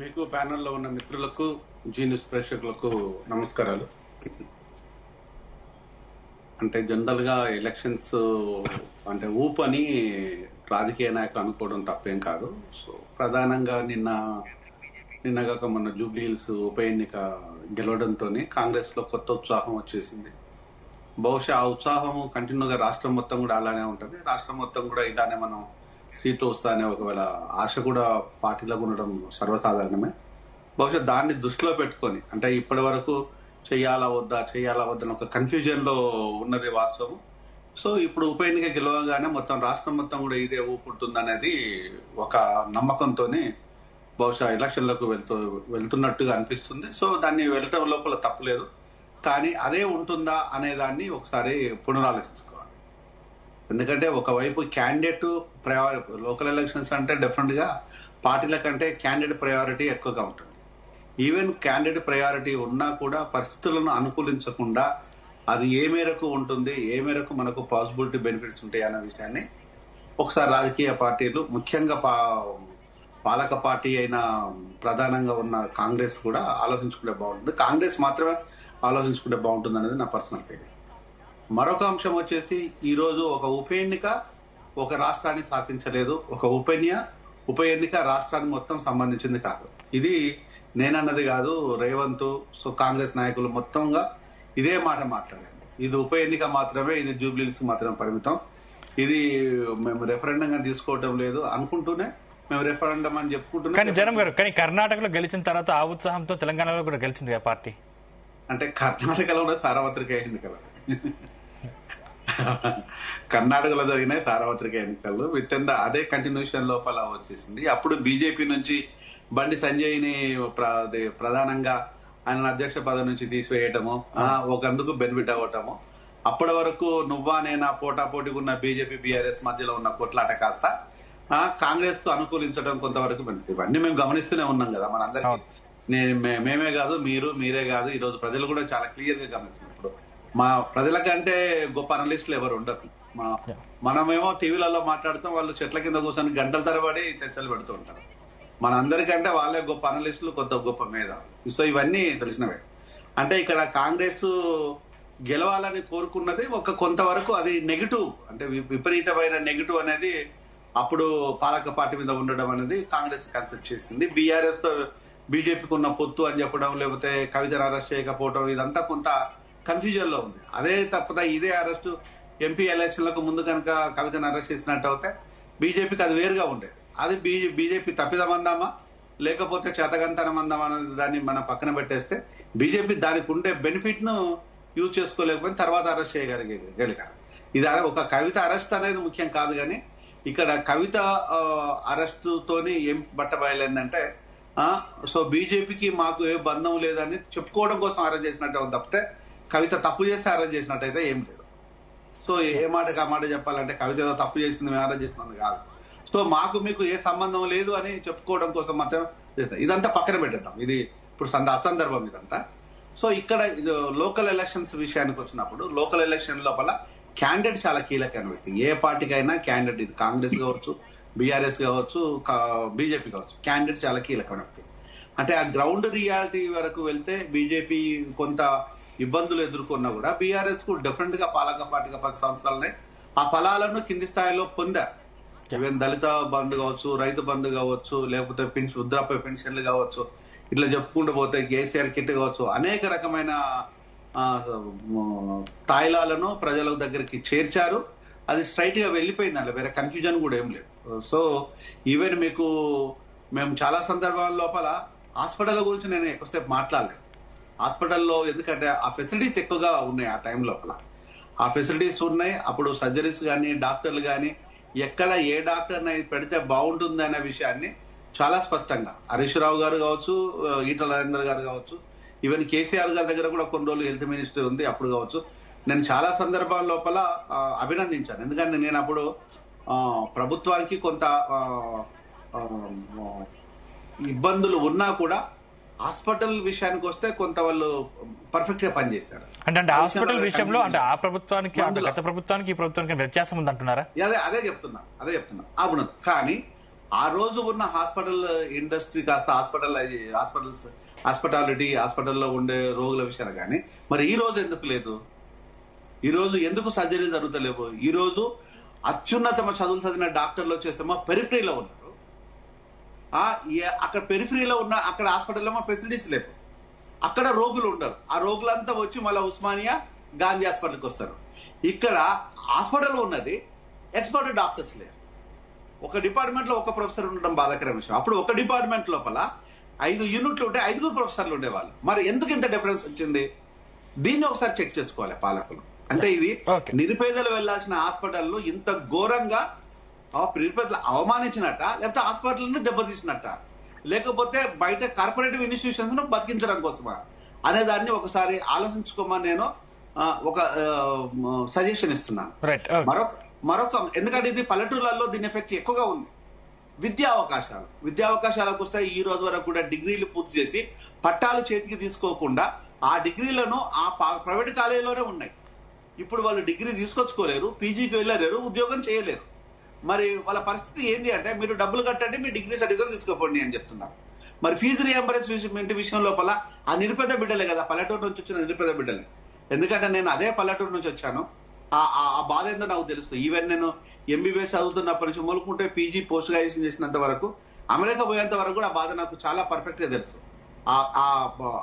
మీకు ప్యానెల్లో ఉన్న మిత్రులకు జీ న్యూస్ ప్రేక్షకులకు నమస్కారాలు. అంటే జనరల్ గా ఎలక్షన్స్ అంటే ఊపని రాజకీయ నాయకులు అనుకోవడం తప్పేం కాదు. సో ప్రధానంగా నిన్నగాక మొన్న జూబ్లీ హిల్స్ ఉప ఎన్నిక గెలవడంతో కాంగ్రెస్ లో కొత్త ఉత్సాహం వచ్చేసింది. బహుశా ఆ ఉత్సాహం కంటిన్యూగా రాష్ట్రం మొత్తం కూడా అలానే ఉంటుంది. రాష్ట్రం మొత్తం కూడా ఇలానే మనం సీట్లు వస్తాయనే ఒకవేళ ఆశ కూడా పార్టీలకు ఉండడం సర్వసాధారణమే. బహుశా దాన్ని దృష్టిలో పెట్టుకొని అంటే ఇప్పటి వరకు చెయ్యాలా వద్దా అని ఒక కన్ఫ్యూజన్ లో ఉన్నది వాస్తవం. సో ఇప్పుడు ఉప ఎన్నిక గెలవగానే మొత్తం రాష్ట్రం మొత్తం కూడా ఇదే ఊపుంటుంది అనేది ఒక నమ్మకంతో బహుశా ఎలక్షన్లకు వెళ్తున్నట్టుగా అనిపిస్తుంది. సో దాన్ని వెళ్ళటం లోపల తప్పులేదు, కానీ అదే ఉంటుందా అనే దాన్ని ఒకసారి పునరాలోచించుకోవాలి. ఎందుకంటే ఒకవైపు క్యాండిడేట్ ప్రయారిటీ, లోకల్ ఎలక్షన్స్ అంటే డెఫినెట్ గా పార్టీల కంటే క్యాండిడేట్ ప్రయారిటీ ఎక్కువగా ఉంటుంది. ఈవెన్ క్యాండిడేట్ ప్రయారిటీ ఉన్నా కూడా పరిస్థితులను అనుకూలించకుండా అది ఏ మేరకు ఉంటుంది, ఏ మేరకు మనకు పాసిబిలిటీ బెనిఫిట్స్ ఉంటాయి అనే విషయాన్ని ఒకసారి రాజకీయ పార్టీలు, ముఖ్యంగా పాలక పార్టీ అయిన ప్రధానంగా ఉన్న కాంగ్రెస్ కూడా ఆలోచించుకుంటే బాగుంటుంది. కాంగ్రెస్ మాత్రమే ఆలోచించుకుంటే బాగుంటుంది అనేది నా పర్సనల్ ఫీలింగ్. మరొక అంశం వచ్చేసి ఈరోజు ఒక ఉప ఎన్నిక ఒక రాష్ట్రాన్ని శాసించలేదు. ఒక ఉప ఎన్నిక రాష్ట్రానికి మొత్తం సంబంధించింది కాదు. ఇది నేనన్నది కాదు, రేవంత్ సో కాంగ్రెస్ నాయకులు మొత్తంగా ఇదే మాట మాట్లాడారు. ఇది ఉప ఎన్నిక మాత్రమే, ఇది జూబ్లీస్ మాత్రమే పరిమితం, ఇది మేము రెఫరెండంగా తీసుకోవటం లేదు అనుకుంటూనే మేము రెఫరెండం అని చెప్పుకుంటున్నాం. కానీ జనం గారు, కానీ కర్ణాటకలో గెలిచిన తర్వాత ఆ ఉత్సాహంతో తెలంగాణలో కూడా గెలిచింది కదా పార్టీ. అంటే కర్ణాటకలో కూడా సార్వత్రిక ఎన్నికలు, కర్ణాటకలో జరిగిన సార్వత్రిక ఎన్నికలు విత్ ఇన్ అదే కంటిన్యూషన్ లోపల వచ్చేసింది. అప్పుడు బీజేపీ నుంచి బండి సంజయ్ని ప్రధానంగా ఆయన అధ్యక్ష పదవి నుంచి తీసివేయటము, ఒకందుకు బెనిఫిట్ అవ్వటము, అప్పటి వరకు నువ్వా నేనా పోటాపోటీగా ఉన్న బీజేపీ బీఆర్ఎస్ మధ్యలో ఉన్న కొట్లాట కాస్త కాంగ్రెస్ కు అనుకూలించడం కొంతవరకు బెనిఫిట్. ఇవన్నీ మేము గమనిస్తూనే ఉన్నాం కదా మనందరికీ. మేమే కాదు, మీరే కాదు, ఈ రోజు ప్రజలు కూడా చాలా క్లియర్ గా గమనిస్తున్నారు. ఇప్పుడు మా ప్రజల కంటే గొప్ప అనలిస్టులు ఎవరు ఉండరు. మనమేమో టీవీలలో మాట్లాడుతాం, వాళ్ళు చెట్ల కింద కూర్చొని గంటల తరబడి చర్చలు పెడుతూ ఉంటారు. మనందరికంటే వాళ్ళే గొప్ప అనలిస్టులు, కొత్త గొప్ప మేధావులు. సో ఇవన్నీ తెలిసినవే. అంటే ఇక్కడ కాంగ్రెస్ గెలవాలని కోరుకున్నది కొంతవరకు అది నెగిటివ్, అంటే విపరీతమైన నెగిటివ్ అనేది అప్పుడు పాలక పార్టీ మీద ఉండడం అనేది కాంగ్రెస్ కన్సిడర్ చేసింది. బీఆర్ఎస్ తో బీజేపీకి ఉన్న పొత్తు అని చెప్పడం, లేకపోతే కవితను అరెస్ట్ చేయకపోవడం, ఇదంతా కొంత కన్ఫ్యూజన్ లో ఉంది. అదే తప్పదా ఇదే అరెస్టు ఎంపీ ఎలక్షన్లకు ముందు కనుక కవితను అరెస్ట్ చేసినట్టు అయితే బీజేపీకి అది వేరుగా ఉండేది. అది బీజేపీ తప్పిదమందామా లేకపోతే చేతగంతనమందామా అనేది దాన్ని మనం పక్కన పెట్టేస్తే బీజేపీ దానికి ఉండే బెనిఫిట్ ను యూజ్ చేసుకోలేకపోతే తర్వాత అరెస్ట్ చేయగలిగారు. ఇది ఒక కవిత అరెస్ట్ అనేది ముఖ్యం కాదు, కానీ ఇక్కడ కవిత అరెస్ట్ తోని ఏం బట్టబయలైందంటే సో బీజేపీకి మాకు ఏ బంధం లేదని చెప్పుకోవడం కోసం అరెస్ట్ చేసినట్టు తప్పితే కవిత తప్పు చేస్తే అరెస్ట్ చేసినట్టయితే ఏం లేదు. సో ఏ మాటకి ఆ మాట చెప్పాలంటే కవిత ఏదో తప్పు చేసింది మేము అరెస్ట్ చేసినది కాదు. సో మాకు మీకు ఏ సంబంధం లేదు అని చెప్పుకోవడం కోసం మాత్రం ఇదంతా పక్కన పెట్టేద్దాం. ఇది ఇప్పుడు అసందర్భం ఇదంతా. సో ఇక్కడ లోకల్ ఎలక్షన్స్ విషయానికి వచ్చినప్పుడు లోకల్ ఎలక్షన్ లోపల క్యాండిడేట్ చాలా కీలకమైన వ్యక్తి. ఏ పార్టీకైనా క్యాండిడేట్, ఇది కాంగ్రెస్ కావచ్చు, బీఆర్ఎస్ కావచ్చు, బీజేపీ కావచ్చు, క్యాండిడేట్ చాలా కీలకమైన వ్యక్తి. అంటే ఆ గ్రౌండ్ రియాలిటీ వరకు వెళ్తే బీజేపీ కొంత ఇబ్బందులు ఎదుర్కొన్నా కూడా బీఆర్ఎస్ కు డిఫరెంట్ గా పాలక పార్టీగా 10 సంవత్సరాలనే ఆ ఫలాలను కింది స్థాయిలో పొందారు. ఈవెన్ దళిత బంధు కావచ్చు, రైతు బంధు కావచ్చు, లేకపోతే వృద్ధాప్య పెన్షన్లు కావచ్చు, ఇట్లా చెప్పుకుంటూ పోతే కేసీఆర్ కిట్ కావచ్చు, అనేక రకమైన తాయిలాలను ప్రజల దగ్గరికి చేర్చారు. అది స్ట్రైట్ గా వెళ్ళిపోయింది, అలా వేరే కన్ఫ్యూజన్ కూడా ఏం లేదు. సో ఈవెన్ మేము చాలా సందర్భాల లోపల హాస్పిటల్ గురించి నేను ఎక్కువసేపు మాట్లాడలేదు. హాస్పిటల్లో ఎందుకంటే ఆ ఫెసిలిటీస్ ఎక్కువగా ఉన్నాయి. ఆ టైం లోపల ఆ ఫెసిలిటీస్ ఉన్నాయి. అప్పుడు సర్జరీస్ కానీ డాక్టర్లు కానీ ఎక్కడ ఏ డాక్టర్ పెడితే బాగుంటుంది అనే విషయాన్ని చాలా స్పష్టంగా హరీష్ రావు గారు కావచ్చు, ఈటల రాజేందర్ గారు కావచ్చు, ఈవెన్ కేసీఆర్ గారి దగ్గర కూడా కొన్ని రోజులు హెల్త్ మినిస్టర్ ఉంది అప్పుడు కావచ్చు, నేను చాలా సందర్భాల లోపల అభినందించాను. ఎందుకంటే నేను అప్పుడు ప్రభుత్వానికి కొంత ఇబ్బందులు ఉన్నా కూడా హాస్పిటల్ విషయానికి వస్తే కొంత వాళ్ళు పర్ఫెక్ట్ గా పనిచేస్తారు. అంటే హాస్పిటల్ విషయంలో అంటే ఆ ప్రభుత్వానికి గత ప్రభుత్వానికి ఈ ప్రభుత్వానికి వ్యత్యాసం ఉంది అంటున్నారా? అదే చెప్తున్నా అవును. కానీ ఆ రోజు ఉన్న హాస్పిటల్ ఇండస్ట్రీ కాస్త హాస్పిటాలిటీలో ఉండే రోగుల విషయాలు కానీ మరి ఈ రోజు ఎందుకు లేదు? ఈ రోజు ఎందుకు సర్జరీ జరుగుతలేవు? ఈ రోజు అత్యున్నతమ చదువులు చదివిన డాక్టర్లు వచ్చేసేమో పెరిఫరీలో ఉన్నారు. అక్కడ పెరిఫరీలో ఉన్న అక్కడ హాస్పిటల్లో ఫెసిలిటీస్ లేవు, అక్కడ రోగులు ఉండరు. ఆ రోగులంతా వచ్చి మళ్ళీ ఉస్మానియా, గాంధీ హాస్పిటల్కి వస్తారు. ఇక్కడ హాస్పిటల్ ఉన్నది, ఎక్స్పర్ట్ డాక్టర్స్ లేరు. ఒక డిపార్ట్మెంట్ లో ఒక ప్రొఫెసర్ ఉండడం బాధాకరమైన విషయం. అప్పుడు ఒక డిపార్ట్మెంట్ లోపల 5 యూనిట్లు ఉంటే 5 ప్రొఫెసర్లు ఉండేవాళ్ళు. మరి ఎందుకు ఇంత డిఫరెన్స్ వచ్చింది? దీన్ని ఒకసారి చెక్ చేసుకోవాలి పాలకులు. అంటే ఇది నిరుపేదలు వెళ్లాల్సిన హాస్పిటల్ ఇంత ఘోరంగా నిరుపేదలు అవమానించినట్ట, లేకపోతే హాస్పిటల్ దెబ్బతీసినట్ట, లేకపోతే బయట కార్పొరేటివ్ ఇన్స్టిట్యూషన్స్ ను బతికించడం కోసమా అనే దాన్ని ఒకసారి ఆలోచించుకోమని నేను ఒక సజెషన్ ఇస్తున్నాను. మరొక ఎందుకంటే ఇది పల్లెటూర్లలో దీని ఎఫెక్ట్ ఎక్కువగా ఉంది. విద్యా అవకాశాలకు వస్తే ఈ రోజు వరకు కూడా డిగ్రీలు పూర్తి చేసి పట్టాలు చేతికి తీసుకోకుండా ఆ డిగ్రీలను ఆ ప్రైవేట్ కాలేజీలోనే ఉన్నాయి. ఇప్పుడు వాళ్ళు డిగ్రీ తీసుకొచ్చుకోలేరు, పీజీకి వెళ్ళలేరు, ఉద్యోగం చేయలేరు. మరి వాళ్ళ పరిస్థితి ఏంటి అంటే మీరు డబ్బులు కట్టండి, మీ డిగ్రీ సర్టిఫికేట్ తీసుకోండి అని చెప్తున్నారు. మరి ఫీజు రియంబర్స్మెంట్ విషయం లోపల ఆ నిరుపేద బిడ్డలే కదా, పల్లెటూరు నుంచి వచ్చిన నిరుపేద బిడ్డలే. ఎందుకంటే నేను అదే పల్లెటూరు నుంచి వచ్చాను. ఆ బాధ ఏందో నాకు తెలుసు. ఈవెన్ నేను ఎంబీబీఎస్ చదువుతున్నప్పటి నుంచి మొదలుకుంటే పీజీ పోస్ట్ గ్రాడ్యుయేషన్ చేసినంత వరకు, అమెరికా పోయేంత వరకు కూడా ఆ బాధ నాకు చాలా పర్ఫెక్ట్ గా తెలుసు.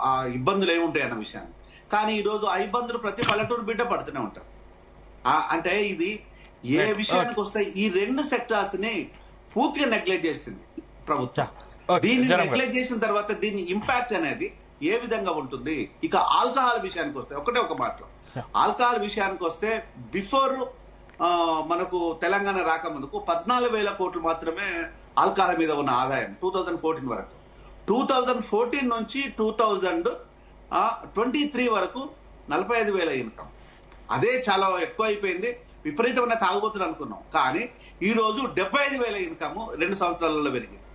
ఆ ఇబ్బందులు ఏముంటాయి అన్న విషయాన్ని. కానీ ఈ రోజు ఆ ఇబ్బందులు ప్రతి పల్లెటూరు బిడ్డ పడుతూనే ఉంటారు. అంటే ఇది ఏ విషయానికి వస్తే ఈ 2 సెక్టార్స్ ని పూర్తిగా నెగ్లెక్ట్ చేసింది ప్రభుత్వం. దీన్ని నెగ్లెక్ట్ చేసిన తర్వాత దీని ఇంపాక్ట్ అనేది ఏ విధంగా ఉంటుంది? ఇక ఆల్కహాల్ విషయానికి వస్తే ఒక మాటలో ఆల్కహాల్ విషయానికి వస్తే బిఫోర్ మనకు తెలంగాణ రాకముందుకు 14,000 కోట్లు మాత్రమే ఆల్కహాల్ మీద ఉన్న ఆదాయం 2014 వరకు. 2014 నుంచి 2023 వరకు 45,000 ఇన్కమ్. అదే చాలా ఎక్కువ అయిపోయింది, విపరీతమైన తాగుబోతులు అనుకున్నాం. కానీ ఈ రోజు 75,000 ఇన్కమ్ 2 సంవత్సరాలలో పెరిగింది.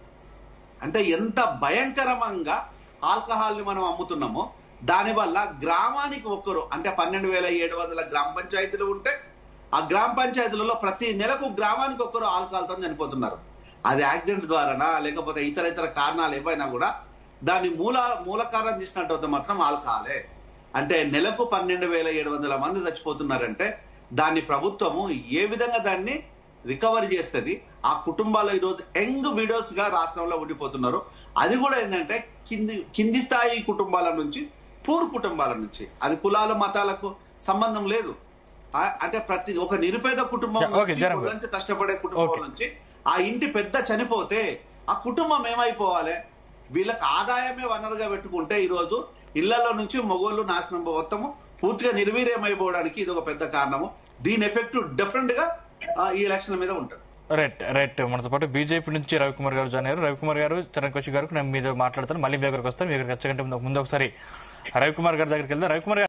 అంటే ఎంత భయంకరంగా ఆల్కహాల్ ని మనం అమ్ముతున్నామో, దానివల్ల గ్రామానికి ఒక్కరు అంటే 12,700 గ్రామ పంచాయతీలు ఉంటే ఆ గ్రామ పంచాయతీలలో ప్రతి నెలకు గ్రామానికి ఒక్కరు ఆల్కహాల్తో చనిపోతున్నారు. అది యాక్సిడెంట్ ద్వారానా లేకపోతే ఇతర కారణాలు ఏవైనా కూడా దాన్ని మూల కారణం తీసినట్టు మాత్రం ఆల్కహాలే. అంటే నెలకు 12,700 మంది చచ్చిపోతున్నారంటే దాన్ని ప్రభుత్వము ఏ విధంగా దాన్ని రికవరీ చేస్తుంది? ఆ కుటుంబాల్లో ఈరోజు యంగ్ విడోస్ గా రాష్ట్రంలో ఉండిపోతున్నారు. అది కూడా ఏంటంటే కింది స్థాయి కుటుంబాల నుంచి, పూర్ కుటుంబాల నుంచి, అది కులాల మతాలకు సంబంధం లేదు. అంటే ప్రతి ఒక నిరుపేద కుటుంబం నుంచి, కష్టపడే కుటుంబం నుంచి ఆ ఇంటి పెద్ద చనిపోతే ఆ కుటుంబం ఏమైపోవాలి? వీళ్ళకి ఆదాయమే వనరుగా పెట్టుకుంటే ఈ రోజు ఇళ్లలో నుంచి మగోళ్ళు నాశనం మొత్తము పూర్తిగా నిర్వీర్యమైపోవడానికి ఇది ఒక పెద్ద కారణము. దీని ఎఫెక్ట్ డెఫినెట్ గా ఈ ఎలక్షన్ మీద ఉంటుంది. రైట్ మనతో పాటు బీజేపీ నుంచి రవికుమార్ గారు జాయిన్ అయ్యారు. రవికుమార్ గారు, చరణ్ కౌశిక్ గారు నేను మీద మాట్లాడతాను, మళ్ళీ మీ దగ్గరకు వస్తాను. మీ దగ్గరికి వచ్చే ముందు ఒకసారి రవికుమార్ గారి దగ్గరికి వెళ్దాం. రవికుమార్ గారు